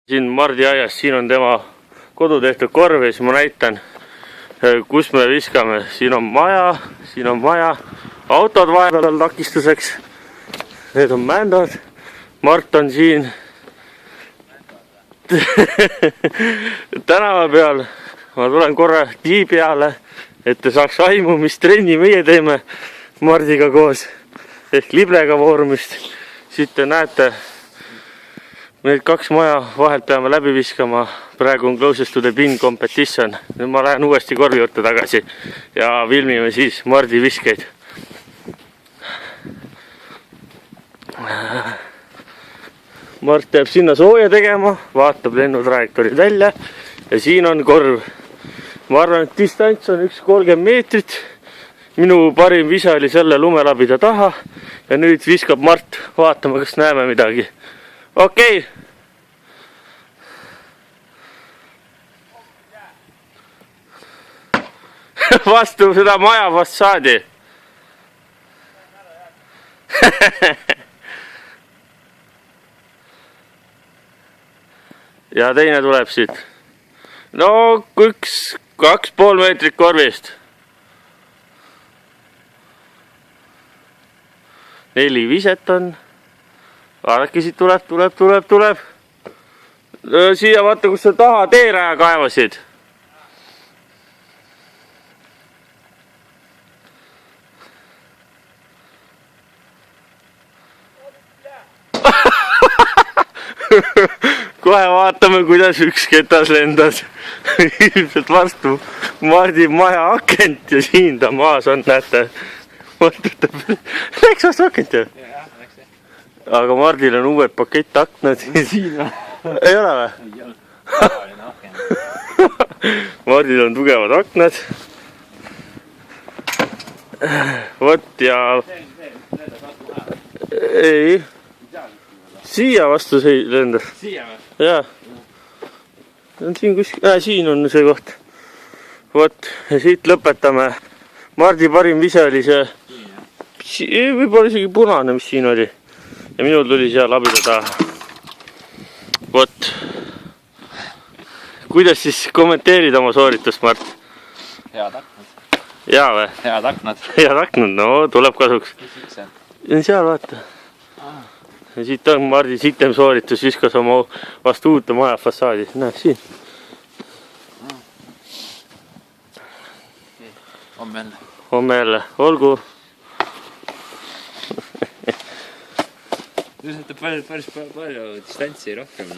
Siin Mardi aias, siin on tema kodu tehtud korv ja siis ma näitan, kus me viskame. Siin on maja, autod vahepeal takistuseks. Need on mändad. Mart on siin tänava peal. Ma tulen korra tee peale, et te saaks aimu, mis trenni meie teeme Mardiga koos ehk liblega vormist. Siit te näete, need kaks maja vahelt peame läbi viskama. Praegu on closest to the pin competition. Nüüd ma lähen uuesti korvi juurde tagasi ja filmime siis Mardi viskeid. Mart teeb sinna sooja tegema, vaatab lennutrajektorid välja ja siin on korv. Ma arvan, et distants on 1,30 meetrit. Minu parim vise oli selle lumelabida taha ja nüüd viskab Mart. Vaatame, kas näeme midagi. Okei. Vastu seda maja fassaadi. Ja teine tuleb siit. No 2,5 meetrit korvist. 4 viset on. Vaadake, siit tuleb. Siia vaata, kus sa taha teeraja kaevasid. Kohe vaatame, kuidas üks ketas lendas ilmselt vastu Mardi maja akent ja siin ta maas on, näete. Läks vastu akent ju? Aga Mardil on uued pakettaknad. Siin või? Ei ole või? Ei ole. Mardil on tugevad aknad. Vot ja... Ei. Siia vastu see lendas. Siia või? Jaa. Siin on see koht. Vot, ja siit lõpetame. Mardi parim vise oli see... Võib-olla isegi punane, mis siin oli. Ja minul tuli seal labida taha. Vot. Kuidas siis kommenteerida oma sooritust, Mart? Head aknad. Jaa või? Head aknad. Head aknad, no tuleb kasuks. Mis üks on? Seal vaata. Ja siit on Mardi sitem sooritus, viskas oma vastu uute maja fassaadi. Näe, siin. Homme jälle. Homme jälle. Olgu. Te saate päris palju distantsi rohkem.